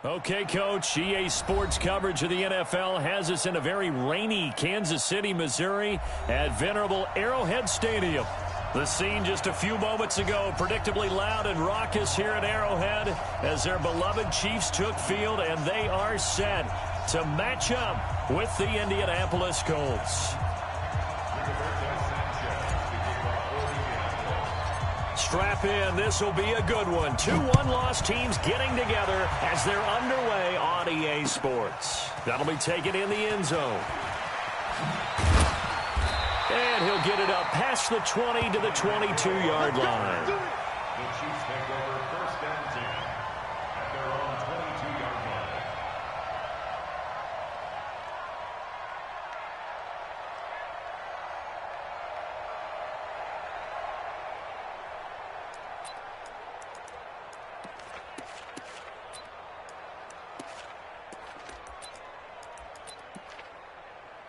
Okay, Coach, EA Sports coverage of the NFL has us in a very rainy Kansas City, Missouri at venerable Arrowhead Stadium. The scene just a few moments ago, predictably loud and raucous here at Arrowhead as their beloved Chiefs took field, and they are set to match up with the Indianapolis Colts. Strap in. This will be a good one. 2 one-loss teams getting together as they're underway on EA Sports. That'll be taken in the end zone. And he'll get it up past the 20 to the 22-yard line. The Chiefs take over first and 10 at their own 22-yard line.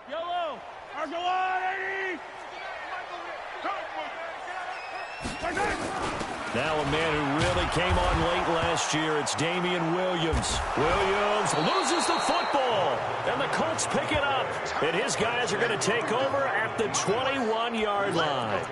Yellow! Argolani! Now a man who really came on late last year, it's Damian Williams. Williams loses the football, and the Colts pick it up. And his guys are going to take over at the 21-yard line.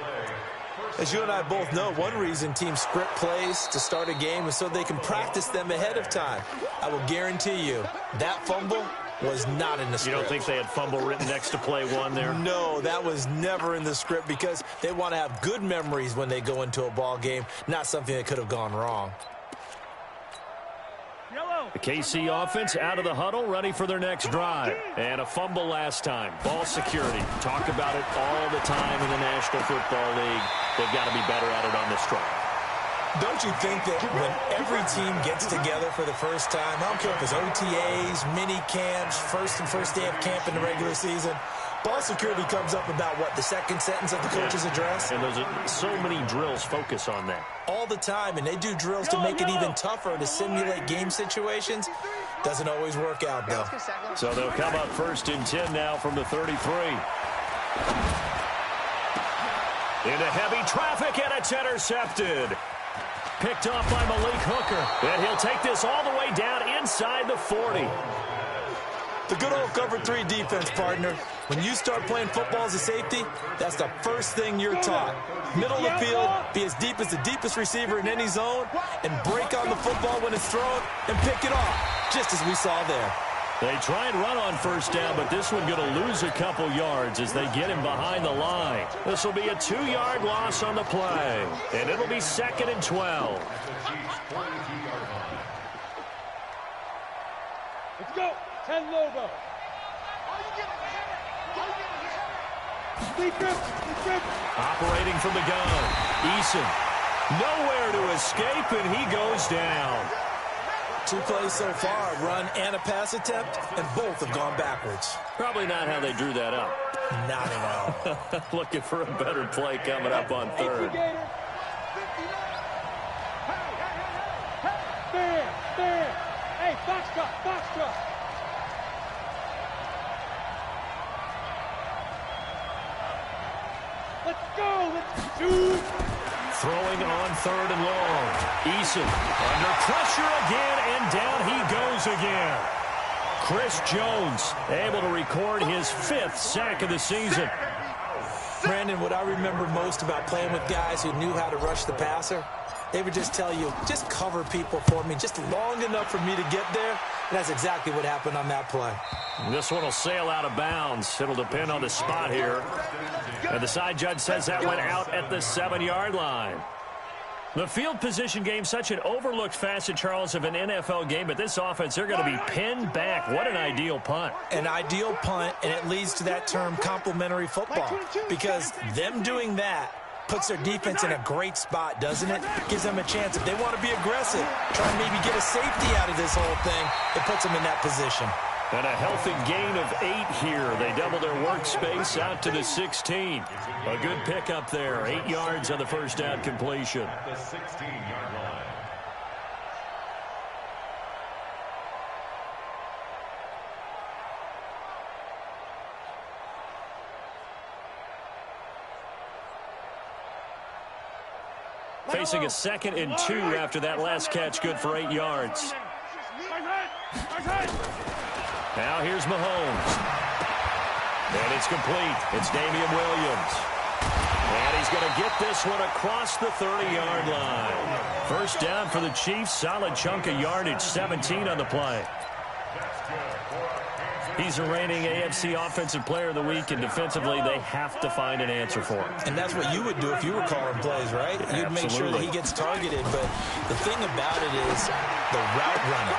As you and I both know, one reason teams script plays to start a game is so they can practice them ahead of time. I will guarantee you, that fumble was not in the script. You don't think they had fumble written next to play one there? No, that was never in the script because they want to have good memories when they go into a ball game, not something that could have gone wrong. The KC offense out of the huddle, ready for their next drive. And a fumble last time. Ball security. Talk about it all the time in the National Football League. They've got to be better at it on this drive. Don't you think that when every team gets together for the first time, I don't care if it's OTAs, mini camps, first day of camp in the regular season, ball security comes up about, what, the second sentence of the coach's address? And there's so many drills focus on that. All the time, and they do drills to make it even tougher to simulate game situations. Doesn't always work out, though. So they'll come up first and 10 now from the 33. Into heavy traffic, and it's intercepted. Picked off by Malik Hooker. And he'll take this all the way down inside the 40. The good old cover 3 defense, partner. When you start playing football as a safety, that's the first thing you're taught. Middle of the field, be as deep as the deepest receiver in any zone, and break on the football when it's thrown and pick it off, just as we saw there. They try and run on first down, but this one going to lose a couple yards as they get him behind the line. This will be a 2-yard loss on the play, and it'll be 2nd and 12. Let's go. 10 logo. Operating from the gun. Eason. Nowhere to escape, and he goes down. 2 plays so far, a run and a pass attempt, and both have gone backwards. Probably not how they drew that up. Not at all. Looking for a better play coming up on 3rd. Hey, Foxtrot. Let's go. Let's do. Throwing on 3rd and long. Eason under pressure again, and down he goes again. Chris Jones able to record his 5th sack of the season. Brandon, what I remember most about playing with guys who knew how to rush the passer, they would just tell you, just cover people for me, just long enough for me to get there. And that's exactly what happened on that play. This one will sail out of bounds. It'll depend on the spot here. And the side judge says that went out at the 7-yard line. The field position game, such an overlooked facet, Charles, of an NFL game. But this offense, they're going to be pinned back. What an ideal punt. An ideal punt, and it leads to that term complementary football. Because them doing that puts their defense in a great spot, doesn't it? Gives them a chance. If they want to be aggressive, try and maybe get a safety out of this whole thing, it puts them in that position. And a healthy gain of 8 here. They double their workspace out to the 16. A good pickup there. 8 yards on the first down completion. The 16-yard line. Facing a 2nd and 2 after that last catch, good for 8 yards. Now here's Mahomes. And it's complete. It's Damian Williams. And he's going to get this one across the 30-yard line. First down for the Chiefs. Solid chunk of yardage. 17 on the play. He's the reigning AFC Offensive Player of the Week, and defensively, they have to find an answer for him. And that's what you would do if you were calling plays, right? You'd make sure that he gets targeted. But the thing about it is the route running.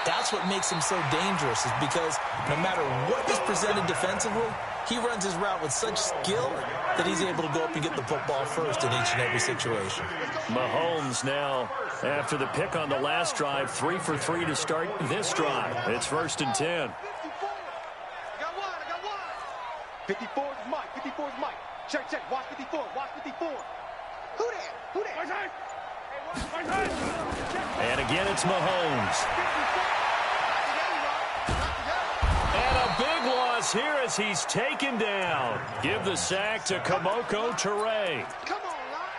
That's what makes him so dangerous, is because no matter what is presented defensively, he runs his route with such skill that he's able to go up and get the football first in each and every situation. Mahomes now, after the pick on the last drive, 3 for 3 to start this drive. It's 1st and 10. 54 is Mike. 54 is Mike. Check. Watch 54. Watch 54. Who there? And again, it's Mahomes. And a big loss here as he's taken down. Give the sack to Kamoko Toure.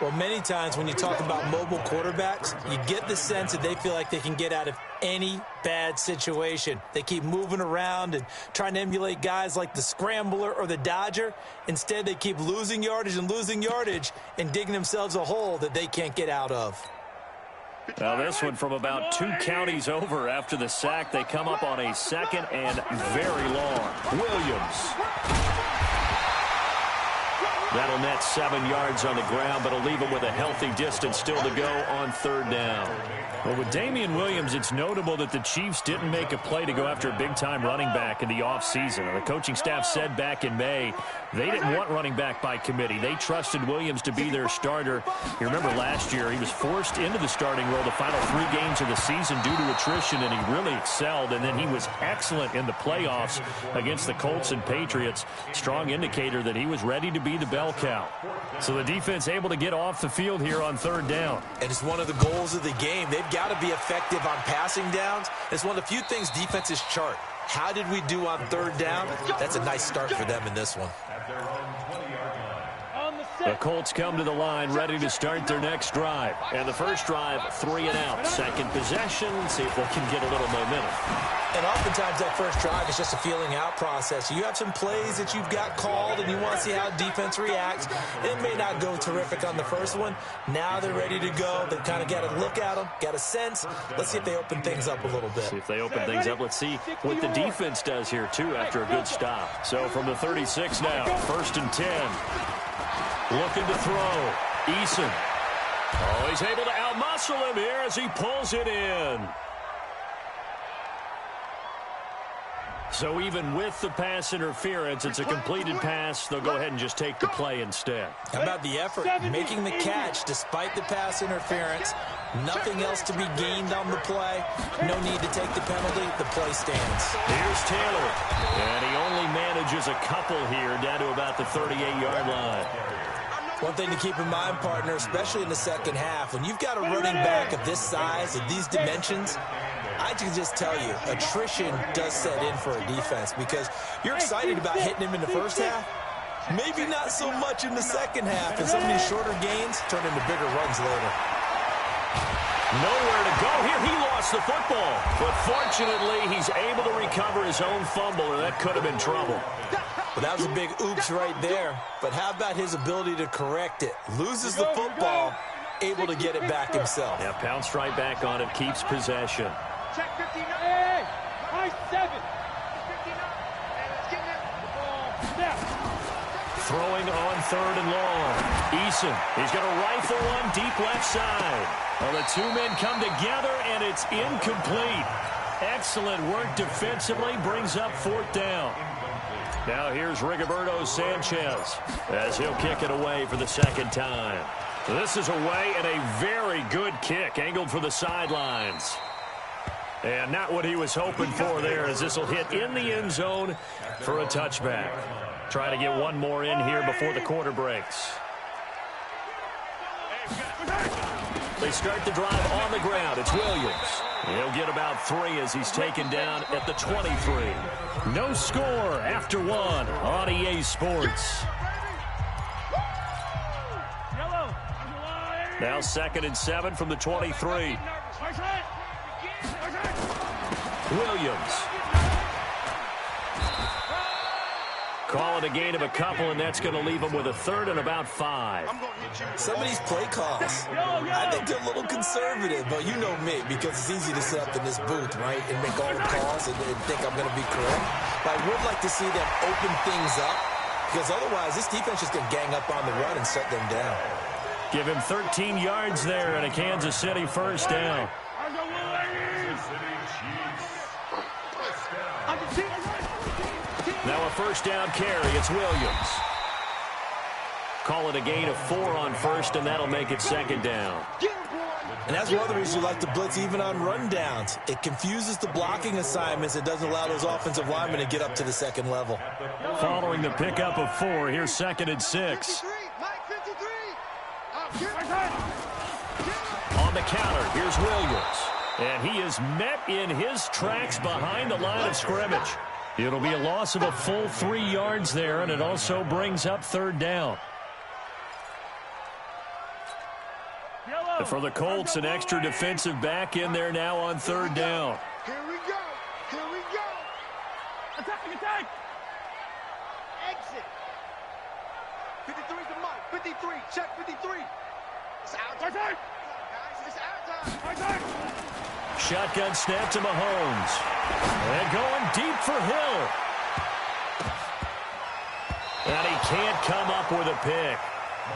Well, many times when you talk about mobile quarterbacks, you get the sense that they feel like they can get out of any bad situation. They keep moving around and trying to emulate guys like the Scrambler or the Dodger. Instead, they keep losing yardage and digging themselves a hole that they can't get out of. Now this one from about 2 counties over after the sack. They come up on a 2nd and very long. Williams. That'll net 7 yards on the ground, but it'll leave him with a healthy distance still to go on 3rd down. Well, with Damian Williams, it's notable that the Chiefs didn't make a play to go after a big-time running back in the offseason. The coaching staff said back in May they didn't want running back by committee. They trusted Williams to be their starter. You remember last year he was forced into the starting role the final 3 games of the season due to attrition, and he really excelled. And then he was excellent in the playoffs against the Colts and Patriots. Strong indicator that he was ready to be the bell cow. So the defense able to get off the field here on 3rd down. And it's one of the goals of the game. They've got to be effective on passing downs. It's one of the few things defenses chart. How did we do on 3rd down? That's a nice start for them in this one. The Colts come to the line ready to start their next drive. And the first drive, 3 and out. Second possession, see if they can get a little momentum. And oftentimes that first drive is just a feeling out process. You have some plays that you've got called and you want to see how defense reacts. It may not go terrific on the first one. Now they're ready to go. They've kind of got to look at them, got a sense. Let's see if they open things up a little bit. See if they open things up. Let's see what the defense does here, too, after a good stop. So from the 36 now, 1st and 10. Looking to throw. Eason. Oh, he's able to outmuscle him here as he pulls it in. So even with the pass interference, it's a completed pass. They'll go ahead and just take the play instead. How about the effort? Making the catch despite the pass interference. Nothing else to be gained on the play. No need to take the penalty. The play stands. Here's Taylor. And he only manages a couple here down to about the 38-yard line. One thing to keep in mind, partner, especially in the second half, when you've got a running back of this size, of these dimensions, I can just tell you, attrition does set in for a defense because you're excited about hitting him in the first half. Maybe not so much in the second half, and some of these shorter gains turn into bigger runs later. Nowhere to go here. He lost the football. But fortunately, he's able to recover his own fumble, or that could have been trouble. Well, that was a big oops right there. But how about his ability to correct it? Loses the football, able to get it back himself. Yeah, pounced right back on it, keeps possession. Check 59. Hey, high 7. 59. Throwing on 3rd and long. Eason, he's going to rifle one deep left side. Well, the 2 men come together, and it's incomplete. Excellent work defensively, brings up 4th down. Now here's Rigoberto Sanchez as he'll kick it away for the 2nd time. This is away, and a very good kick, angled for the sidelines. And not what he was hoping for there, as this will hit in the end zone for a touchback. Trying to get one more in here before the quarter breaks. They start the drive on the ground. It's Williams. He'll get about 3 as he's taken down at the 23. No score after 1 on EA Sports. Now 2nd and 7 from the 23. Williams. Call it a gain of a couple, and that's going to leave them with a third and about 5. Some of these play calls, I think they're a little conservative, but you know me, because it's easy to sit up in this booth, right, and make all the calls and think I'm going to be correct. But I would like to see them open things up, because otherwise this defense is going to gang up on the run and shut them down. Give him 13 yards there and a Kansas City first down. Now a first down carry. It's Williams. Call it a gain of 4 on first, and that'll make it second down. And that's one of the reasons you like to blitz even on rundowns. It confuses the blocking assignments. It doesn't allow those offensive linemen to get up to the second level. Following the pickup of 4, here's 2nd and 6. On the counter, here's Williams. And he is met in his tracks behind the line of scrimmage. It'll be a loss of a full 3 yards there, and it also brings up third down. And for the Colts, an extra defensive back in there now on third down. Here we go. Here we go. Attack. Exit. 53 to Mike. 53. Check 53. It's our time. It's our time. Shotgun snap to Mahomes. And going deep for Hill. And he can't come up with a pick.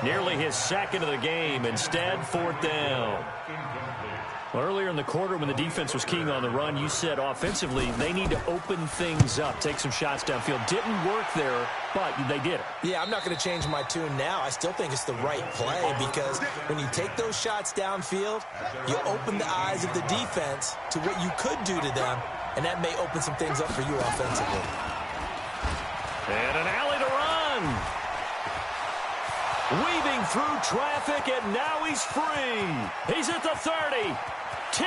Nearly his second of the game. Instead, 4th down. Well, earlier in the quarter when the defense was keying on the run, you said offensively they need to open things up, take some shots downfield. Didn't work there, but they did it. Yeah, I'm not going to change my tune now. I still think it's the right play because when you take those shots downfield, you open the eyes of the defense to what you could do to them, and that may open some things up for you offensively. And an alley to run. Weaving through traffic, and now he's free. He's at the 30. 10.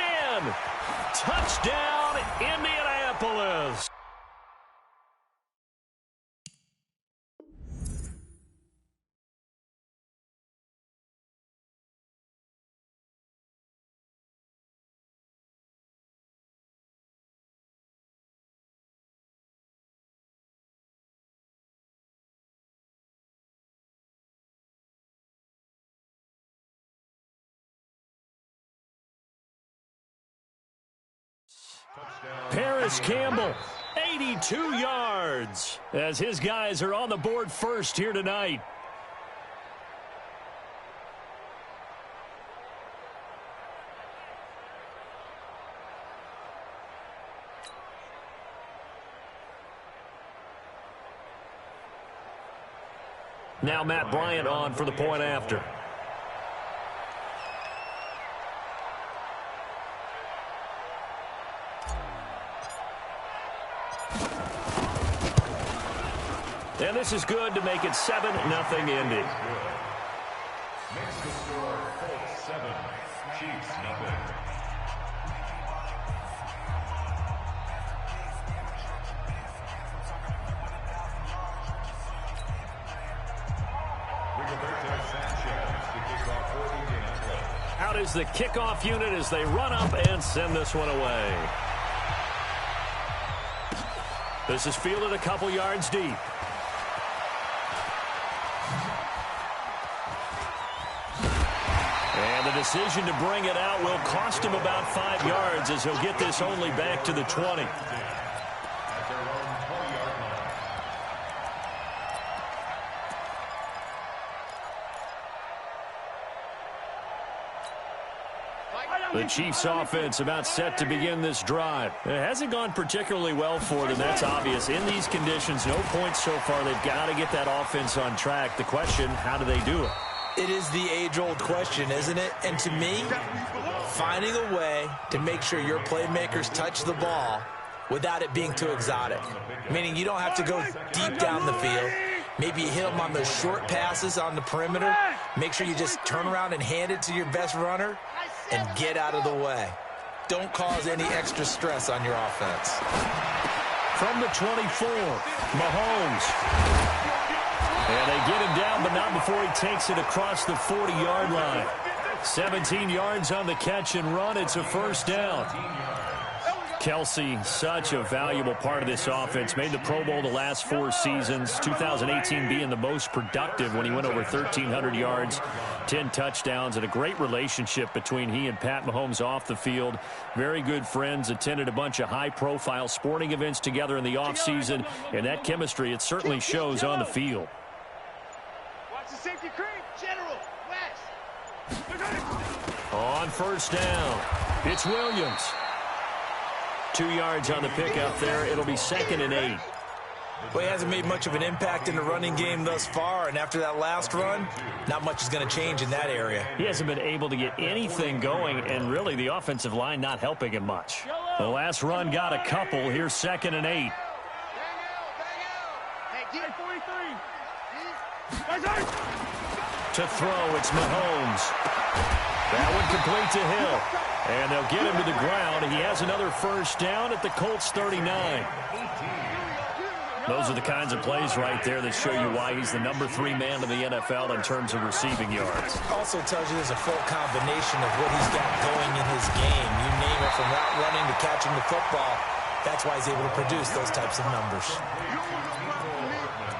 Touchdown, Indianapolis. Paris Campbell, 82 yards, as his guys are on the board first here tonight. Now Matt Bryant on for the point after. And this is good to make it 7-0 Indy. Makes the score Colts 7, Chiefs nothing. Out is the kickoff unit as they run up and send this one away. This is fielded a couple yards deep. And the decision to bring it out will cost him about 5 yards as he'll get this only back to the 20. The Chiefs offense about set to begin this drive. It hasn't gone particularly well for them. That's obvious. In these conditions, no points so far. They've got to get that offense on track. The question, how do they do it? It is the age-old question, isn't it? And to me, finding a way to make sure your playmakers touch the ball without it being too exotic. Meaning you don't have to go deep down the field. Maybe you hit them on those short passes on the perimeter. Make sure you just turn around and hand it to your best runner and get out of the way. Don't cause any extra stress on your offense. From the 24, Mahomes. And they get him down, but not before he takes it across the 40-yard line. 17 yards on the catch and run. It's a first down. Kelsey, such a valuable part of this offense. Made the Pro Bowl the last 4 seasons. 2018 being the most productive when he went over 1,300 yards, 10 touchdowns, and a great relationship between he and Pat Mahomes off the field. Very good friends, attended a bunch of high-profile sporting events together in the offseason, and that chemistry, it certainly shows on the field. Watch the safety creep. General, West. On first down, it's Williams. 2 yards on the pickup there. It'll be 2nd and 8. Well, he hasn't made much of an impact in the running game thus far, and after that last run, not much is going to change in that area. He hasn't been able to get anything going, and really the offensive line not helping him much. The last run got a couple. Here's 2nd and 8. To throw, it's Mahomes. That one complete to Hill. And they'll get him to the ground. He has another first down at the Colts 39. Those are the kinds of plays right there that show you why he's the number 3 man in the NFL in terms of receiving yards. Also tells you there's a full combination of what he's got going in his game. You name it, from route running to catching the football. That's why he's able to produce those types of numbers.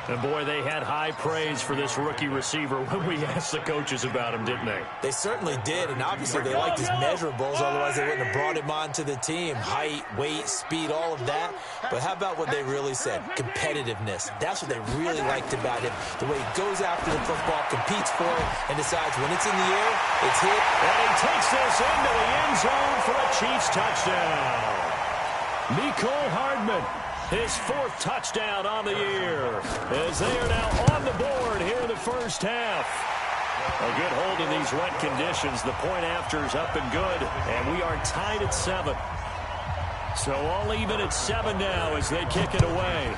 And, boy, they had high praise for this rookie receiver when we asked the coaches about him, didn't they? They certainly did, and obviously they liked his measurables, otherwise they wouldn't have brought him onto the team. Height, weight, speed, all of that. But how about what they really said? Competitiveness. That's what they really liked about him. The way he goes after the football, competes for it, and decides when it's in the air, it's hit. And he takes this into the end zone for a Chiefs touchdown. Mecole Hardman. His 4th touchdown on the year, as they are now on the board here in the first half. A good hold in these wet conditions. The point after is up and good, and we are tied at 7. So all even at 7 now as they kick it away.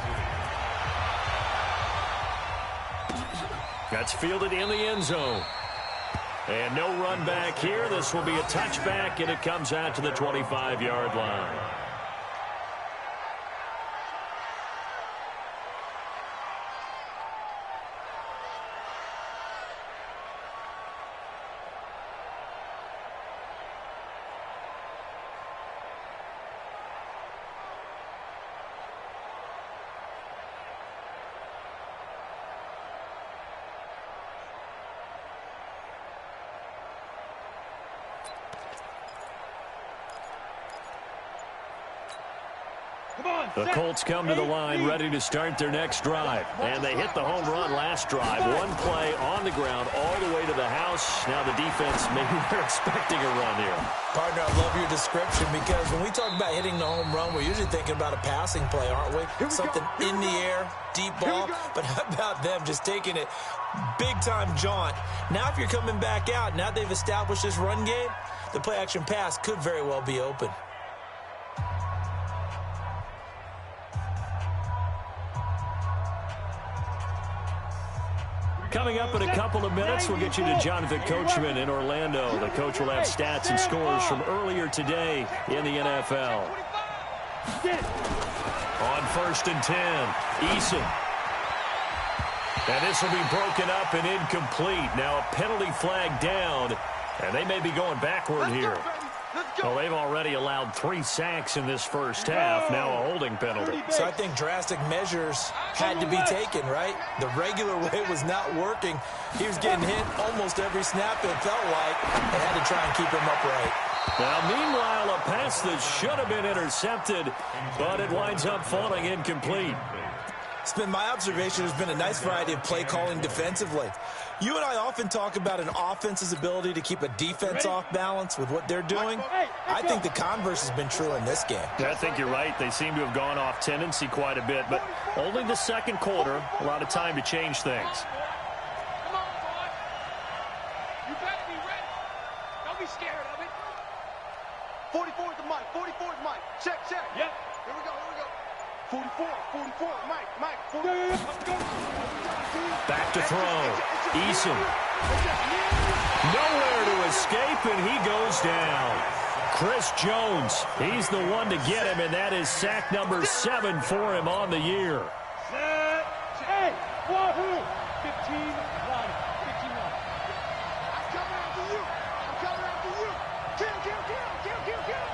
That's fielded in the end zone. And no run back here. This will be a touchback, and it comes out to the 25-yard line. The Colts come to the line ready to start their next drive. And they hit the home run last drive. One play on the ground all the way to the house. Now the defense, maybe they're expecting a run here. Partner, I love your description, because when we talk about hitting the home run, we're usually thinking about a passing play, aren't we? Something in the air, deep ball. But how about them just taking it big-time jaunt? Now if you're coming back out, now they've established this run game, the play-action pass could very well be open. Coming up in a couple of minutes, we'll get you to Jonathan Coachman in Orlando. The coach will have stats and scores from earlier today in the NFL. On 1st and 10, Eason. And this will be broken up and incomplete. Now a penalty flag down, and they may be going backward here. Well, they've already allowed 3 sacks in this first half. Now a holding penalty. So I think drastic measures had to be taken, right? The regular way was not working. He was getting hit almost every snap, it felt like. They had to try and keep him upright. Now, meanwhile, a pass that should have been intercepted, but it winds up falling incomplete. It's been my observation. There's been a nice variety of play calling defensively. You and I often talk about an offense's ability to keep a defense off balance with what they're doing. I think the converse has been true in this game. I think you're right. They seem to have gone off tendency quite a bit, but only the second quarter, a lot of time to change things. Come on, boy. You better be ready. Don't be scared of it. 44 is the mic. 44 is Mike. Check. Yep. Here we go. 44, Mike, 44. Back to throw. Eason. Nowhere to escape, and he goes down. Chris Jones, he's the one to get him, and that is sack number 7 for him on the year. Hey, 15 line. I'm coming after you. Kill.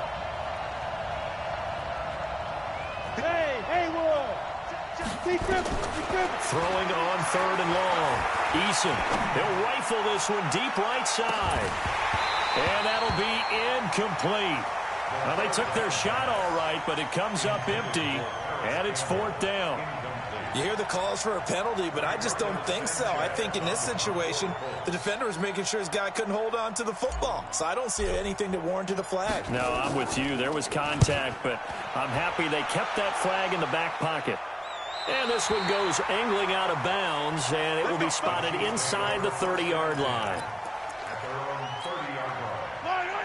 Throwing on 3rd and long. Eason, he'll rifle this one deep right side. And that'll be incomplete. Well, they took their shot all right, but it comes up empty, and it's 4th down. You hear the calls for a penalty, but I just don't think so. I think in this situation, the defender was making sure his guy couldn't hold on to the football. So I don't see anything that warranted a flag. No, I'm with you. There was contact, but I'm happy they kept that flag in the back pocket. And this one goes angling out of bounds, and it will be spotted inside the 30-yard line.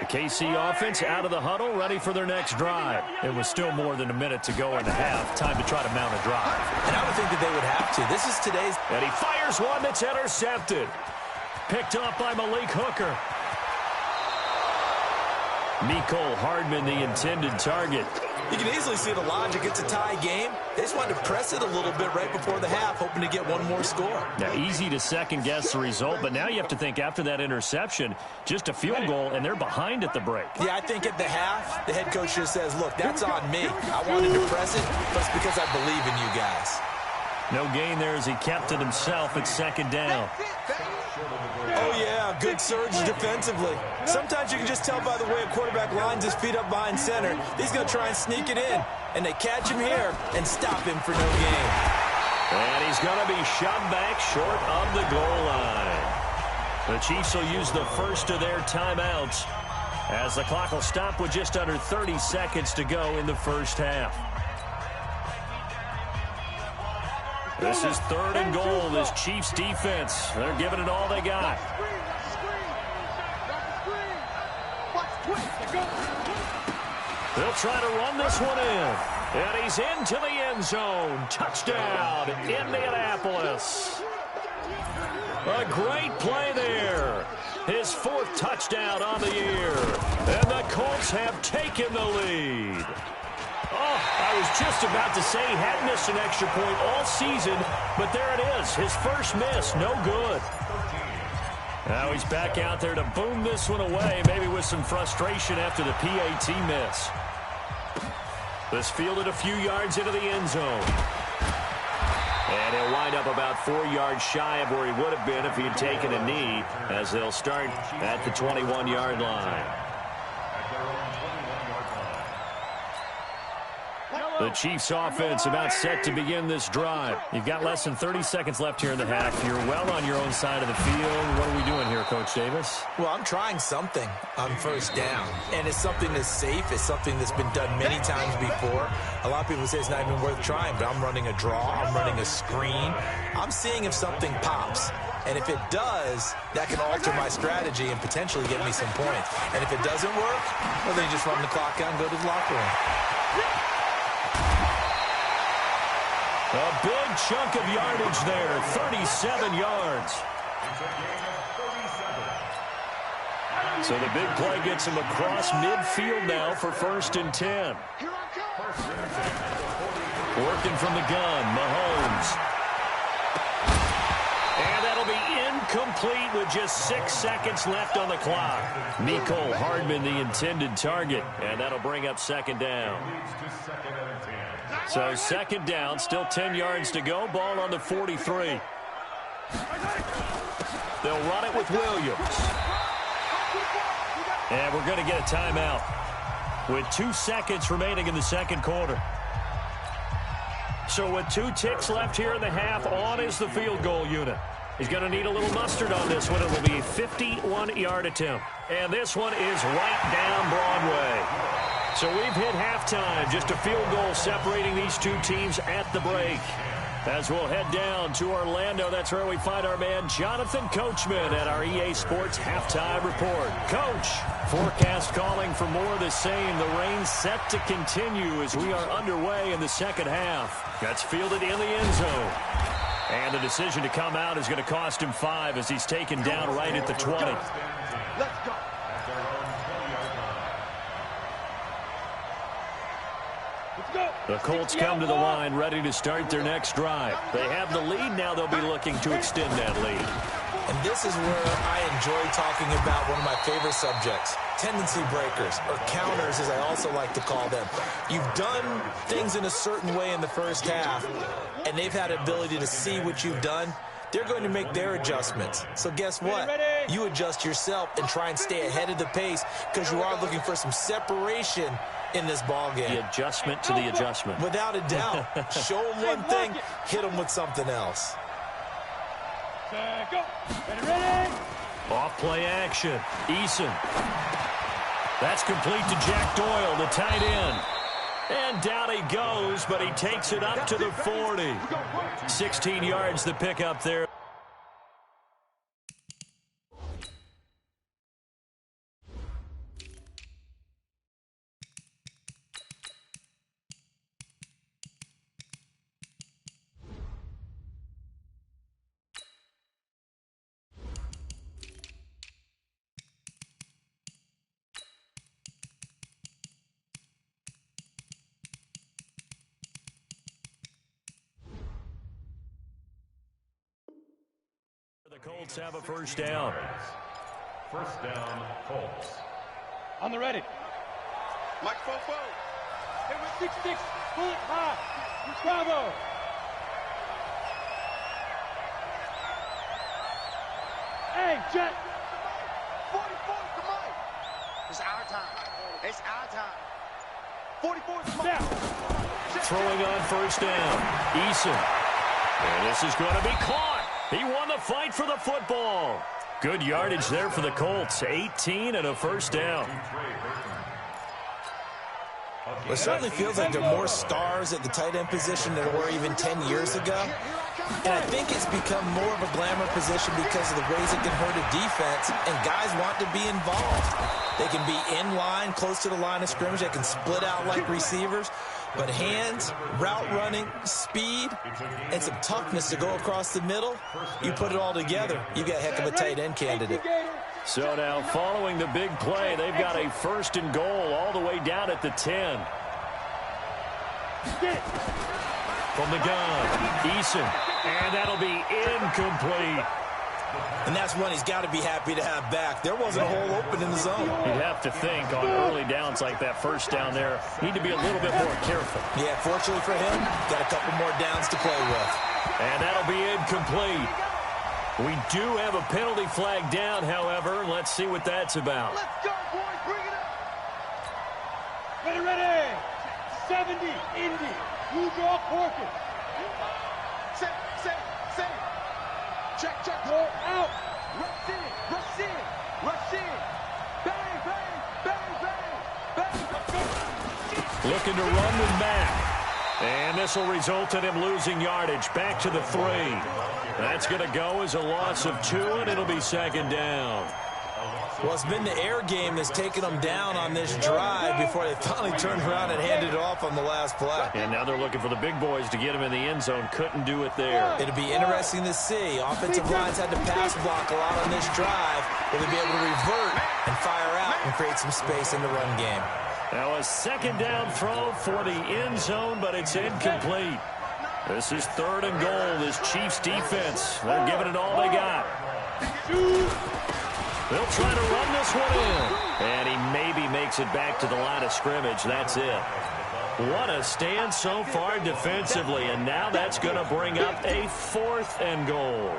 The KC offense out of the huddle, ready for their next drive. It was still more than a minute to go in the half. Time to try to mount a drive. And I would think that they would have to. This is today's... And he fires one that's intercepted. Picked up by Malik Hooker. Mecole Hardman, the intended target. You can easily see the logic. It's a tie game. They just wanted to press it a little bit right before the half, hoping to get one more score. Now, easy to second-guess the result, but now you have to think after that interception, just a field goal, and they're behind at the break. Yeah, I think at the half, the head coach just says, look, that's on me. I wanted to press it, but it's because I believe in you guys. No gain there as he kept it himself at 2nd down. Oh, yeah, good surge defensively. Sometimes you can just tell by the way a quarterback lines his feet up behind center. He's going to try and sneak it in, and they catch him here and stop him for no gain. And he's going to be shoved back short of the goal line. The Chiefs will use the first of their timeouts as the clock will stop with just under 30 seconds to go in the first half. This is 3rd and goal, this Chiefs defense. They're giving it all they got. They'll try to run this one in. And he's into the end zone. Touchdown, Indianapolis. A great play there. His 4th touchdown on the year. And the Colts have taken the lead. Oh, I was just about to say he hadn't missed an extra point all season, but there it is. His first miss, no good. Now he's back out there to boom this one away, maybe with some frustration after the PAT miss. This fielded a few yards into the end zone. And he'll wind up about 4 yards shy of where he would have been if he had taken a knee, as they'll start at the 21-yard line. The Chiefs offense about set to begin this drive. You've got less than 30 seconds left here in the half. You're well on your own side of the field. What are we doing here, Coach Davis? Well, I'm trying something on 1st down. And it's something that's safe. It's something that's been done many times before. A lot of people say it's not even worth trying, but I'm running a draw. I'm running a screen. I'm seeing if something pops. And if it does, that can alter my strategy and potentially get me some points. And if it doesn't work, well, then you just run the clock out and go to the locker room. A big chunk of yardage there, 37 yards. So the big play gets him across midfield now for 1st and 10. Working from the gun, Mahomes. And that'll be incomplete with just 6 seconds left on the clock. Mecole Hardman, the intended target, and that'll bring up 2nd down. So 2nd down, still 10 yards to go. Ball on the 43. They'll run it with Williams. And we're going to get a timeout with 2 seconds remaining in the 2nd quarter. So with 2 ticks left here in the half, on is the field goal unit. He's going to need a little mustard on this one. It will be a 51-yard attempt. And this one is right down Broadway. So we've hit halftime. Just a field goal separating these two teams at the break. As we'll head down to Orlando, that's where we find our man Jonathan Coachman at our EA Sports Halftime Report. Coach, forecast calling for more of the same. The rain set to continue as we are underway in the 2nd half. That's fielded in the end zone. And the decision to come out is going to cost him 5 as he's taken down right at the 20. Let's go. The Colts come to the line ready to start their next drive. They have the lead. Now they'll be looking to extend that lead. And this is where I enjoy talking about one of my favorite subjects, tendency breakers, or counters as I also like to call them. You've done things in a certain way in the first half, and they've had ability to see what you've done. They're going to make their adjustments. So guess what? You adjust yourself and try and stay ahead of the pace because you are looking for some separation in this ball game. The adjustment to the adjustment. Without a doubt. Show them one thing, hit them with something else. Go. Ready. Off play action. Eason. That's complete to Jack Doyle, the tight end. And down he goes, but he takes it up to the 40. 16 yards the pickup there. The Colts have a first down. First down, Colts. On the ready. Mike Fofo. They went 6-6. Pull it high. Bravo. Hey, Jet. 44 to Mike. It's our time. It's our time. 44 to Mike. Throwing on first down. Eason. And this is going to be caught. He won the fight for the football. Good yardage there for the Colts. 18 and a first down. Well, it certainly feels like there are more stars at the tight end position than there were even 10 years ago. And I think it's become more of a glamour position because of the ways it can hurt a defense, and guys want to be involved. They can be in line, close to the line of scrimmage. They can split out like receivers. But hands, route running, speed, and some toughness to go across the middle, you put it all together, you got a heck of a tight end candidate. So now following the big play, they've got a first and goal all the way down at the 10. From the gun, Eason, and that'll be incomplete. And that's one he's got to be happy to have back. There wasn't a hole open in the zone. You'd have to think on early downs like that first down there, need to be a little bit more careful. Yeah, fortunately for him, got a couple more downs to play with. And that'll be incomplete. We do have a penalty flag down, however. Let's see what that's about. Let's go, boys. Bring it up. Ready. 70, Indy. Blue draw, Corpus. Set. Check. Go out. Rush in. Bang. Looking to run with Mack. And this will result in him losing yardage. Back to the 3. That's going to go as a loss of 2, and it'll be second down. Well, it's been the air game that's taken them down on this drive before they finally turned around and handed it off on the last play. And now they're looking for the big boys to get him in the end zone. Couldn't do it there. It'll be interesting to see. Offensive lines had to pass block a lot on this drive. Will they be able to revert and fire out and create some space in the run game? Now a second down throw for the end zone, but it's incomplete. This is third and goal. This Chiefs defense, they're giving it all they got. They'll try to run this one in. And he maybe makes it back to the line of scrimmage. That's it. What a stand so far defensively. And now that's going to bring up a 4th and goal.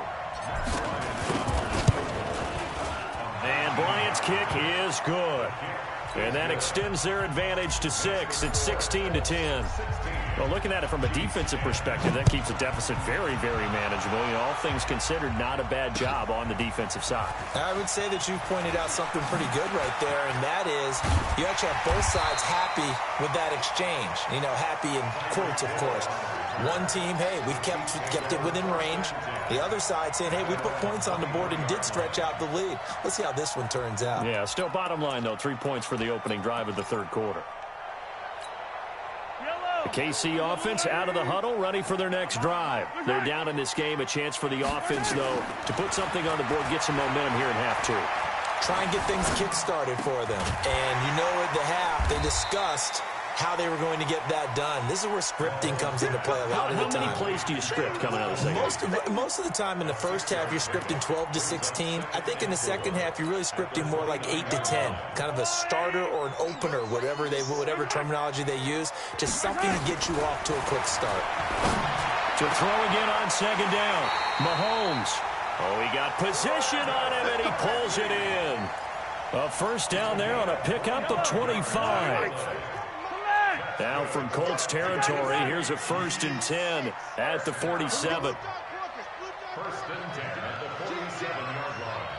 And Bryant's kick is good. And that extends their advantage to 6. It's 16-10. Well, looking at it from a defensive perspective, that keeps the deficit very, very manageable. You know, all things considered, not a bad job on the defensive side. I would say that you've pointed out something pretty good right there, and that is you actually have both sides happy with that exchange. You know, happy in quotes, of course. One team, hey, we've kept it within range. The other side saying, hey, we put points on the board and did stretch out the lead. Let's see how this one turns out. Yeah, still bottom line, though, 3 points for the opening drive of the third quarter. The KC offense out of the huddle, ready for their next drive. They're down in this game. A chance for the offense, though, to put something on the board, get some momentum here in half 2. Try and get things kick-started for them. And you know at the half, they discussed how they were going to get that done. This is where scripting comes into play a lot of the time. How many plays do you script coming out of the second? Most of the time in the first half, you're scripting 12 to 16. I think in the second half, you're really scripting more like 8 to 10. Kind of a starter or an opener, whatever terminology they use. Just something to get you off to a quick start. To throw again on second down. Mahomes. Oh, he got position on him, and he pulls it in. A first down there on a pickup of 25. Now from Colts territory, here's a 1st and 10 at the 47. 1st and 10 at the 47-yard line.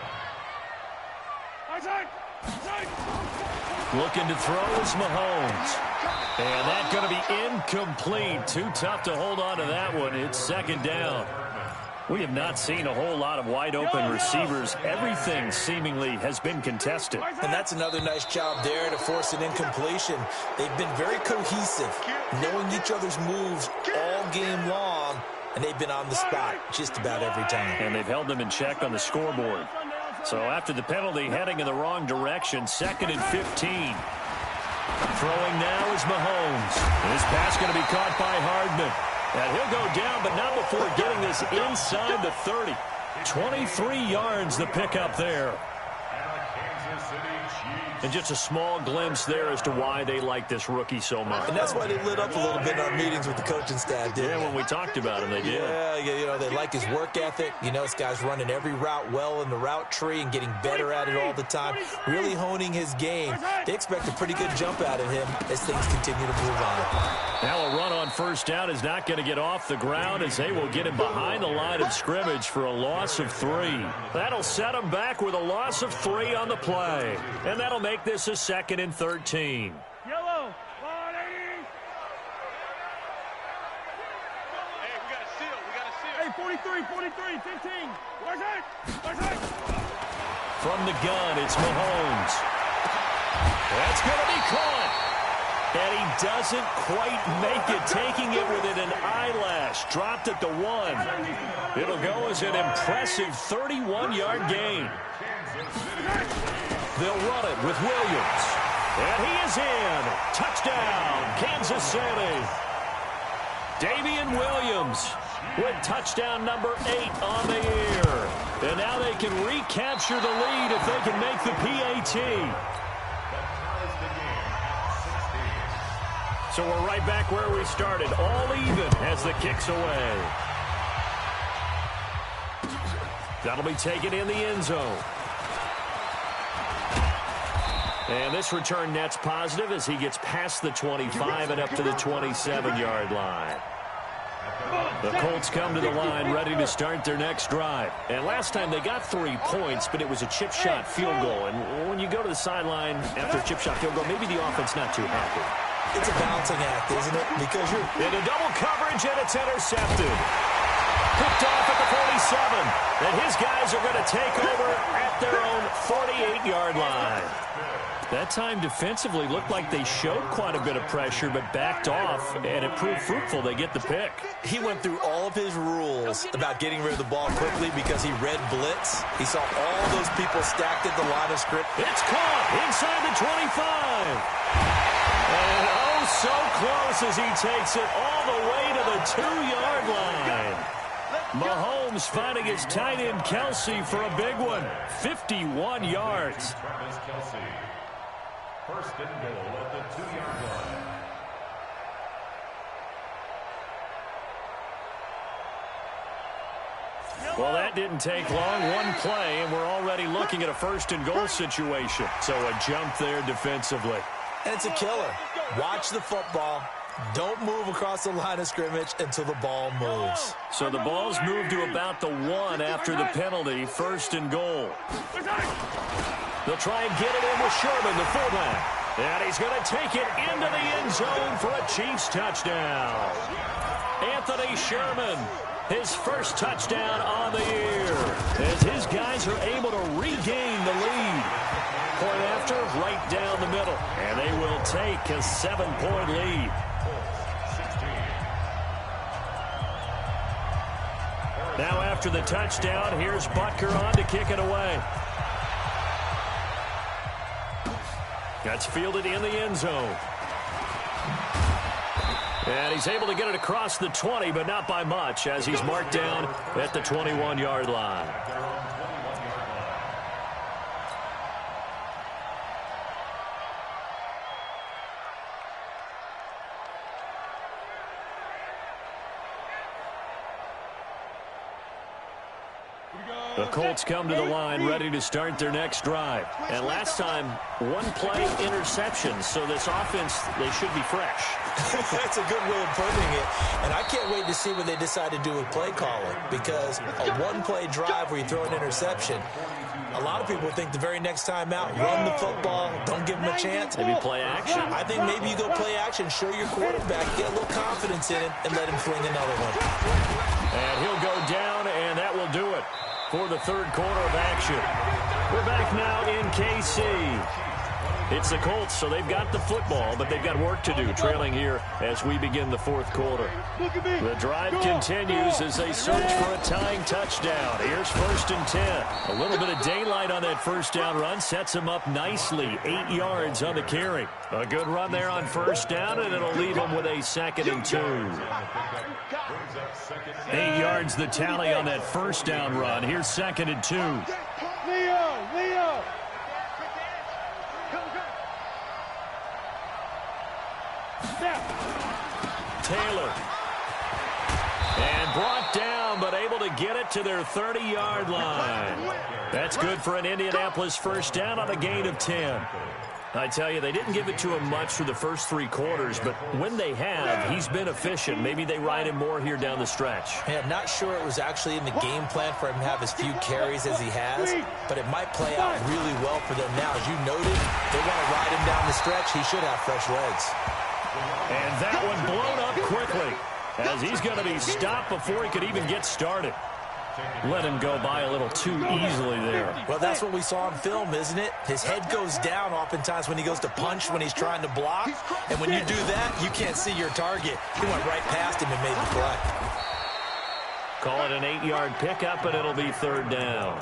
Looking to throw is Mahomes. And that's going to be incomplete. Too tough to hold on to that one. It's 2nd down. We have not seen a whole lot of wide-open receivers. Everything seemingly has been contested. And that's another nice job there to force an incompletion. They've been very cohesive, knowing each other's moves all game long, and they've been on the spot just about every time. And they've held them in check on the scoreboard. So after the penalty, heading in the wrong direction, 2nd and 15. Throwing now is Mahomes. This pass going to be caught by Hardman. And he'll go down, but not before getting this inside the 30. 23 yards the pickup there. And just a small glimpse there as to why they like this rookie so much. And that's why they lit up a little bit in our meetings with the coaching staff, didn't they? When we talked about him, they did. Yeah, you know, they like his work ethic. You know, this guy's running every route well in the route tree and getting better at it all the time, really honing his game. They expect a pretty good jump out of him as things continue to move on. Now a run on 1st down is not going to get off the ground as they will get him behind the line of scrimmage for a loss of 3. That'll set him back with a loss of 3 on the play. And that'll make this a 2nd and 13. Yellow, 180. Hey, we got a seal. Hey, 43, 15. Where's it? From the gun, it's Mahomes. That's going to be caught. And he doesn't quite make it, taking it within an eyelash. Dropped at the 1. It'll go as an impressive 31-yard gain. They'll run it with Williams. And he is in. Touchdown, Kansas City. Damian Williams with touchdown number 8 on the year. And now they can recapture the lead if they can make the PAT. So we're right back where we started, all even as the kick's away. That'll be taken in the end zone. And this return net's positive as he gets past the 25 and up to the 27-yard line. The Colts come to the line ready to start their next drive. And last time they got 3 points, but it was a chip shot field goal. And when you go to the sideline after a chip shot field goal, maybe the offense not too happy. It's a balancing act, isn't it? Because you're into double coverage, and it's intercepted. Picked off at the 47. And his guys are going to take over at their own 48-yard line. That time defensively looked like they showed quite a bit of pressure, but backed off, and it proved fruitful. They get the pick. He went through all of his rules about getting rid of the ball quickly because he read blitz. He saw all those people stacked at the line of script. It's caught inside the 25. And oh, so close as he takes it all the way to the 2-yard line. Mahomes finding his tight end Kelsey for a big one. 51 yards. 1st and goal at the 2-yard line. Well, that didn't take long. One play, and we're already looking at a 1st and goal situation. So a jump there defensively. And it's a killer. Watch the football. Don't move across the line of scrimmage until the ball moves. So the ball's moved to about the 1 after the penalty. 1st and goal. They'll try and get it in with Sherman, the fullback. And he's going to take it into the end zone for a Chiefs touchdown. Anthony Sherman, his first touchdown on the year, as his guys are able to regain the lead. Point after, right down the middle. And they will take a 7-point lead. Now after the touchdown, here's Butker on to kick it away. That's fielded in the end zone. And he's able to get it across the 20, but not by much, as he's marked down at the 21-yard line. The Colts come to the line ready to start their next drive. And last time, one-play interception. So this offense, they should be fresh. That's a good way of putting it. And I can't wait to see what they decide to do with play calling. Because a one-play drive where you throw an interception, a lot of people think the very next time out, run the football, don't give them a chance. Maybe play action. I think maybe you go play action, show your quarterback, get a little confidence in it, and let him fling another one. And he'll go down, and that will do it for the third quarter of action. We're back now in KC. It's the Colts, so they've got the football, but they've got work to do, trailing here as we begin the fourth quarter. The drive continues as they search for a tying touchdown. Here's 1st and 10. A little bit of daylight on that first down run sets them up nicely. 8 yards on the carry. A good run there on first down, and it'll leave them with a 2nd and 2. 8 yards the tally on that first down run. Here's 2nd and 2. Leo! Taylor. And brought down, but able to get it to their 30-yard line. That's good for an Indianapolis first down on a gain of 10. I tell you, they didn't give it to him much for the first 3 quarters, but when they have, he's been efficient. Maybe they ride him more here down the stretch. Hey, I'm not sure it was actually in the game plan for him to have as few carries as he has, but it might play out really well for them now. As you noted, they want to ride him down the stretch. He should have fresh legs. And that one blown up quickly, as he's going to be stopped before he could even get started. Let him go by a little too easily there. Well, that's what we saw on film, isn't it? His head goes down oftentimes when he goes to punch, when he's trying to block. And when you do that, you can't see your target. He went right past him and made the play. Call it an 8-yard pickup, and it'll be 3rd down.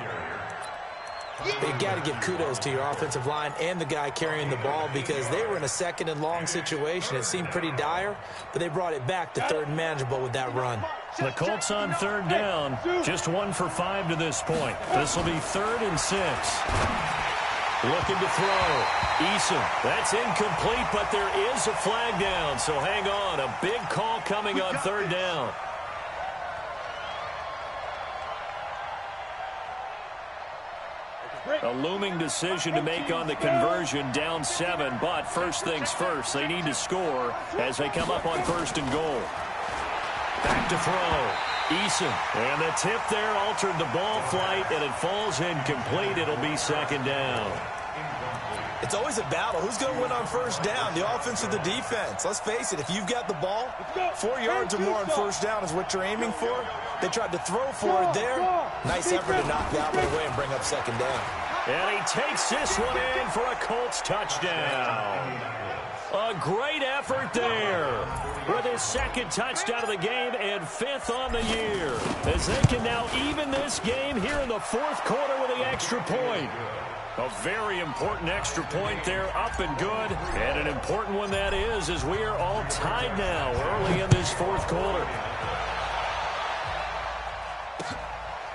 They've got to give kudos to your offensive line and the guy carrying the ball, because they were in a 2nd and long situation. It seemed pretty dire, but they brought it back to 3rd and manageable with that run. The Colts on 3rd down, just 1 for 5 to this point. This will be 3rd and 6. Looking to throw. Eason, that's incomplete, but there is a flag down, so hang on. A big call coming on 3rd down. A looming decision to make on the conversion, down 7, but first things first, they need to score as they come up on 1st and goal. Back to throw. Eason, and the tip there altered the ball flight, and it falls incomplete. It'll be 2nd down. It's always a battle. Who's going to win on 1st down, the offense or the defense? Let's face it, if you've got the ball, 4 yards or more on 1st down is what you're aiming for. They tried to throw for it there. Nice effort to knock that one away and bring up 2nd down. And he takes this one in for a Colts touchdown. A great effort there with his 2nd touchdown of the game and 5th on the year, as they can now even this game here in the 4th quarter with the extra point. A very important extra point there, up and good, and an important one that is, as we are all tied now early in this 4th quarter.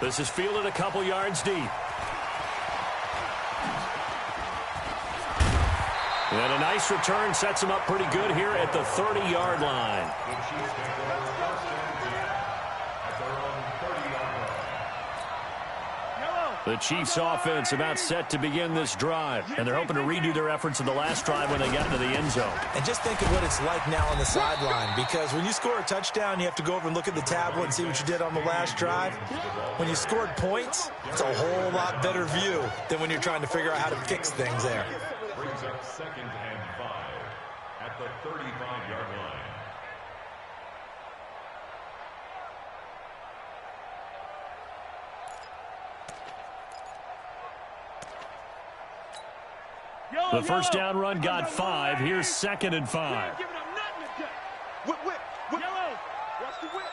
This is fielded a couple yards deep. And a nice return sets him up pretty good here at the 30-yard line. The Chiefs offense about set to begin this drive, and they're hoping to redo their efforts in the last drive when they got into the end zone. And just think of what it's like now on the sideline, because when you score a touchdown, you have to go over and look at the tablet and see what you did on the last drive. When you scored points, it's a whole lot better view than when you're trying to figure out how to fix things there. Brings up 2nd and 5 at the 35-yard line. The first down run got 5. Here's 2nd and 5. Whip. Yellow. Watch the whip.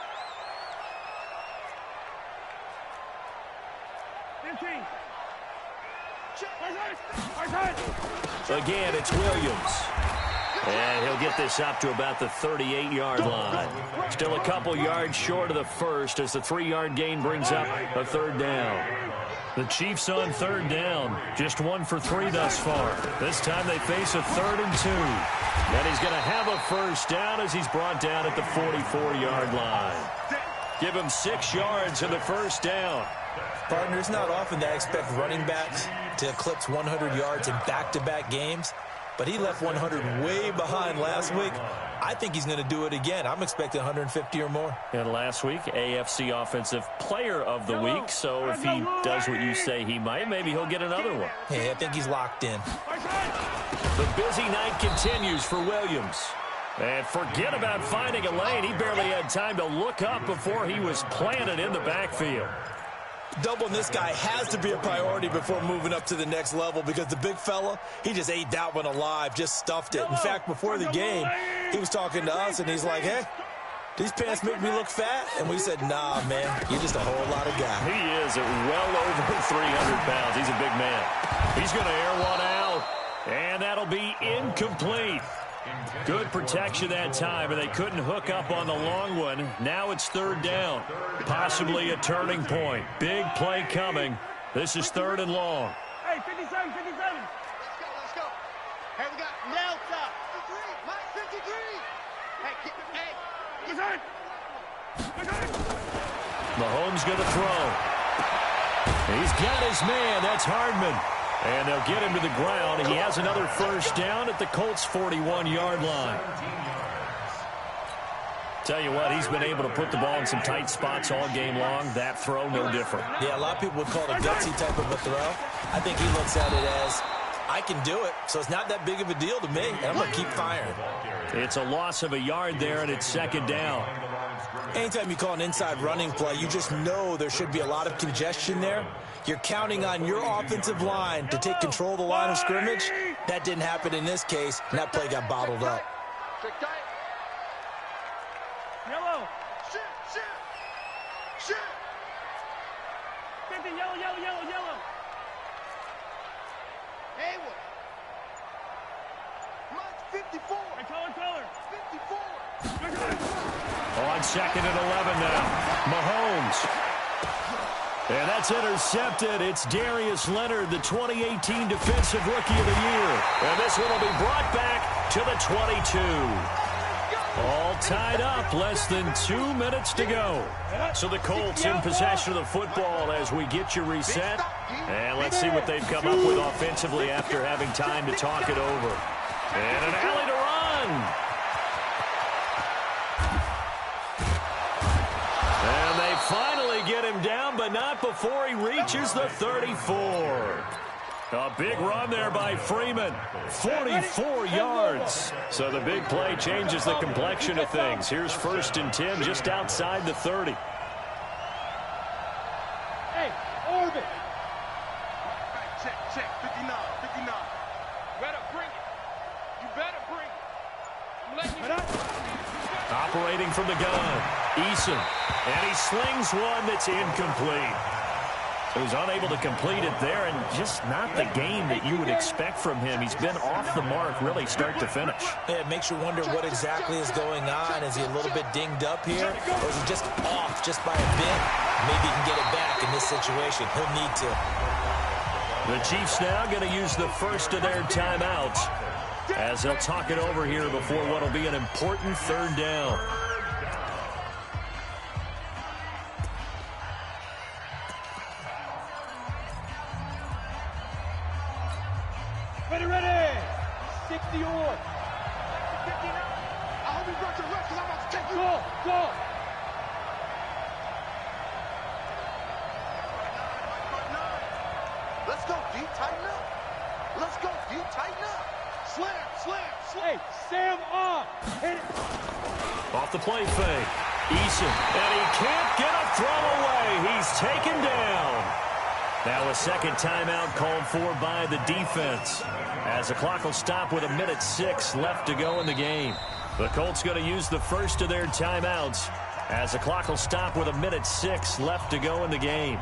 15. Again, it's Williams. And he'll get this up to about the 38-yard line. Still a couple yards short of the first as the 3-yard gain brings up a third down. The Chiefs on third down, just 1 for 3 thus far. This time they face a 3rd and 2. And he's going to have a first down as he's brought down at the 44-yard line. Give him 6 yards in the first down. Partner, it's not often that I expect running backs to eclipse 100 yards in back-to-back games, but he left 100 way behind last week. I think he's going to do it again. I'm expecting 150 or more. And last week, AFC Offensive Player of the Week. So if he does what you say he might, maybe he'll get another one. Hey, I think he's locked in. The busy night continues for Williams. And forget about finding a lane. He barely had time to look up before he was planted in the backfield. Doubling this guy has to be a priority before moving up to the next level because the big fella, he just ate that one alive, just stuffed it. In fact, before the game, he was talking to us, and he's like, hey, these pants make me look fat? And we said, nah, man, you're just a whole lot of guy. He is at well over 300 pounds. He's a big man. He's going to air one out, and that'll be incomplete. Good protection that time, and they couldn't hook up on the long one. Now it's third down. Possibly a turning point. Big play coming. This is 3rd and long. Hey, 57, 57. Let's go. Hey, we got nail top. 53, Mike 53. Hey. Mahomes going to throw. He's got his man. That's Hardman. And they'll get him to the ground. He has another first down at the Colts' 41-yard line. Tell you what, he's been able to put the ball in some tight spots all game long. That throw, no different. Yeah, a lot of people would call it a gutsy type of a throw. I think he looks at it as, I can do it, so it's not that big of a deal to me, and I'm going to keep firing. It's a loss of a yard there, and it's 2nd down. Anytime you call an inside running play, you just know there should be a lot of congestion there. You're counting on your offensive line to take control of the line of scrimmage. That didn't happen in this case, and that play got bottled up. Yellow. Shit. 50, yellow. Haywood. Mike 54. Color. 54. On 2nd and 11 now. Mahomes. And that's intercepted. It's Darius Leonard, the 2018 Defensive Rookie of the Year. And this one will be brought back to the 22. All tied up, less than 2 minutes to go. So the Colts in possession of the football as we get you reset. And let's see what they've come up with offensively after having time to talk it over. And an alley to run. And they finally get him down, but not before he reaches the 34. A big run there by Freeman. 44 yards. So the big play changes the complexion of things. Here's 1st and 10 just outside the 30. Hey, orbit. Check. 59. Better bring it. You better bring it. I'm letting you. Operating from the gun. Eason. And he slings one that's incomplete. He was unable to complete it there, and just not the game that you would expect from him. He's been off the mark really start to finish. Yeah, it makes you wonder what exactly is going on. Is he a little bit dinged up here, or is he just off just by a bit? Maybe he can get it back in this situation. He'll need to. The Chiefs now going to use the first of their timeouts as they'll talk it over here before what will be an important 3rd down. Ready. 60 or. 59. I hope you brought your rest because I'm about to take you. Go. Let's go, D. Tighten up. Slam. Hey, Sam off. Hit it. Off the play fake. Eason. And he can't get a throw away. He's taken down. Now a second timeout called for by the defense. As the clock will stop with 1:06 left to go in the game. The Colts going to use the first of their timeouts. As the clock will stop with 1:06 left to go in the game.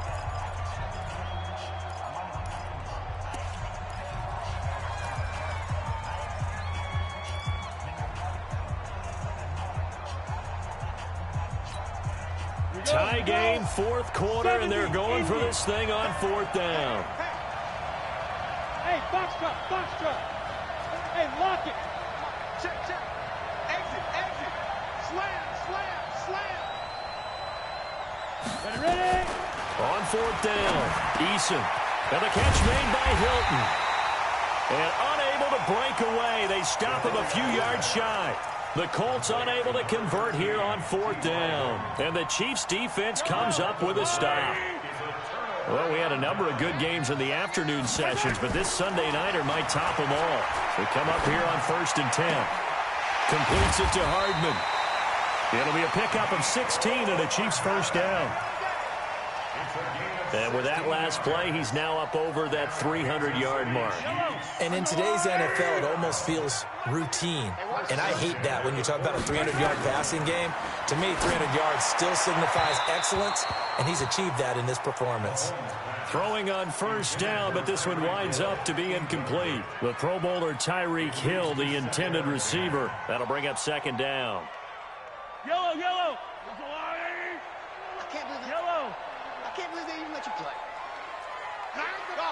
Tie game, fourth quarter, and they're going for this thing on fourth down. Hey, box truck. Hey, lock it. Check. Exit. Slam. Ready? On fourth down, Eason. And the catch made by Hilton. And unable to break away. They stop him a few yards shy. The Colts unable to convert here on fourth down. And the Chiefs defense comes up with a stop. Well, we had a number of good games in the afternoon sessions, but this Sunday nighter might top them all. They come up here on 1st and 10. Completes it to Hardman. It'll be a pickup of 16 and a Chiefs first down. And with that last play, he's now up over that 300-yard mark. And in today's NFL, it almost feels routine. And I hate that when you talk about a 300-yard passing game. To me, 300 yards still signifies excellence, and he's achieved that in this performance. Throwing on first down, but this one winds up to be incomplete. The Pro Bowler Tyreek Hill, the intended receiver. That'll bring up second down. Yellow. I can't believe they even let you play. Go.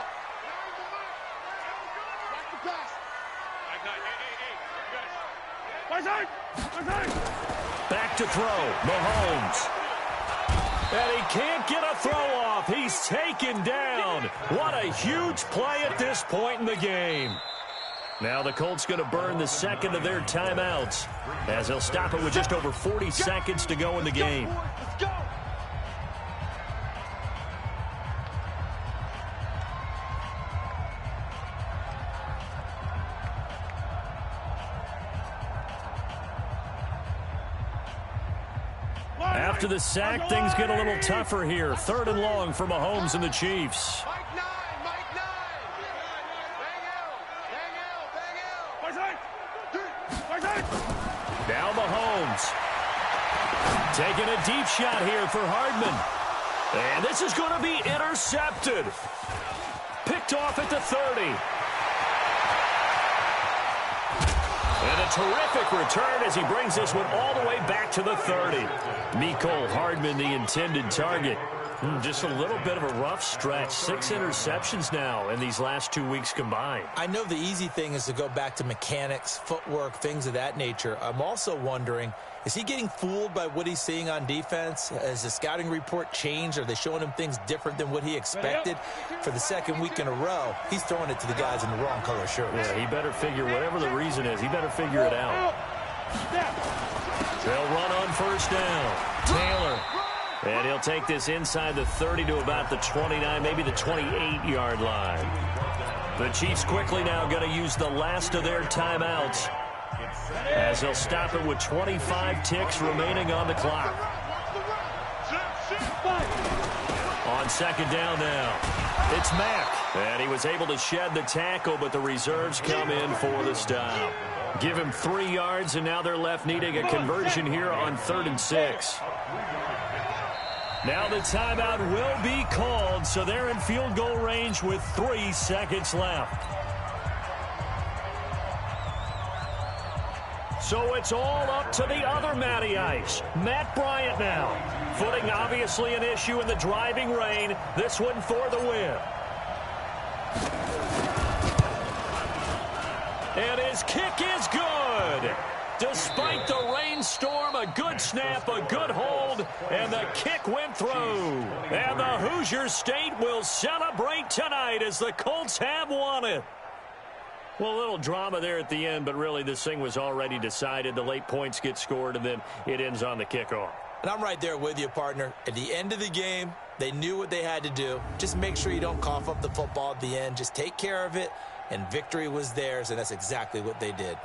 Watch the pass. Back to throw. Mahomes. And he can't get a throw off. He's taken down. What a huge play at this point in the game. Now the Colts going to burn the second of their timeouts as they'll stop it with just over 40 seconds to go in the game. Let's go. After the sack, things get a little tougher here. 3rd and long for Mahomes and the Chiefs. Mike 9. Bang out. Now Mahomes. Taking a deep shot here for Hardman. And this is going to be intercepted. Picked off at the 30. And a terrific return as he brings this one all the way back to the 30. Mecole Hardman, the intended target. Just a little bit of a rough stretch. 6 interceptions now in these last 2 weeks combined. I know the easy thing is to go back to mechanics, footwork, things of that nature. I'm also wondering, is he getting fooled by what he's seeing on defense? Has the scouting report changed? Are they showing him things different than what he expected? For the second week in a row, he's throwing it to the guys in the wrong color shirts. Yeah, he better figure, whatever the reason is, he better figure it out. They'll run on first down. Taylor. And he'll take this inside the 30 to about the 29, maybe the 28-yard line. The Chiefs quickly now going to use the last of their timeouts as they'll stop it with 25 ticks remaining on the clock. On second down now, it's Mack. And he was able to shed the tackle, but the reserves come in for the stop. Give him 3 yards, and now they're left needing a conversion here on 3rd and 6. Now the timeout will be called, so they're in field goal range with 3 seconds left. So it's all up to the other Matty Ice, Matt Bryant now. Footing obviously an issue in the driving rain. This one for the win. And his kick is good. Despite the rainstorm, a good snap, a good hold, and the kick went through. And the Hoosier State will celebrate tonight as the Colts have won it. Well, a little drama there at the end, but really this thing was already decided. The late points get scored, and then it ends on the kickoff. And I'm right there with you, partner. At the end of the game, they knew what they had to do. Just make sure you don't cough up the football at the end. Just take care of it, and victory was theirs, and that's exactly what they did.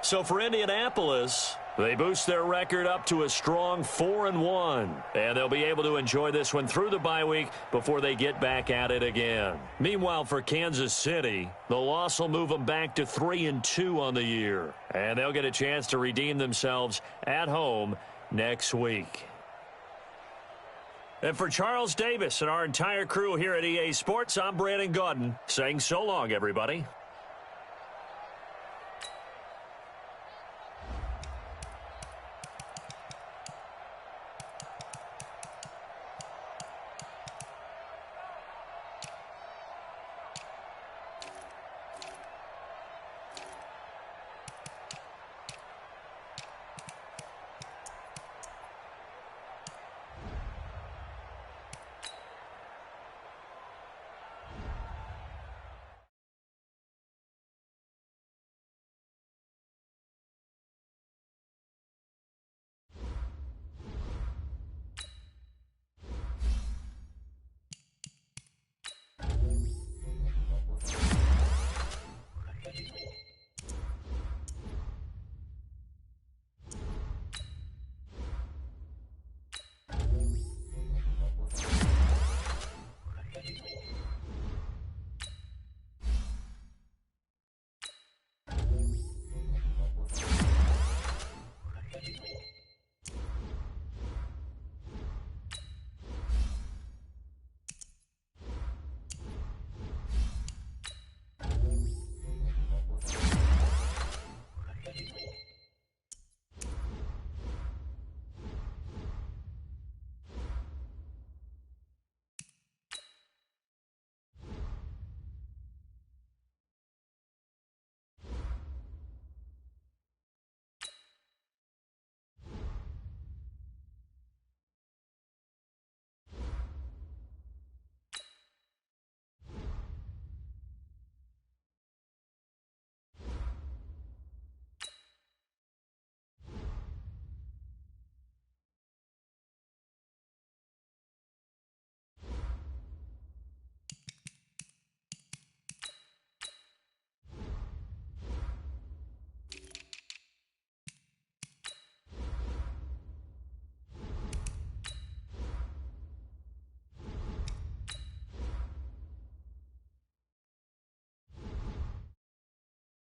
So for Indianapolis, they boost their record up to a strong 4-1. And they'll be able to enjoy this one through the bye week before they get back at it again. Meanwhile, for Kansas City, the loss will move them back to 3-2 on the year. And they'll get a chance to redeem themselves at home next week. And for Charles Davis and our entire crew here at EA Sports, I'm Brandon Gaudin saying so long, everybody.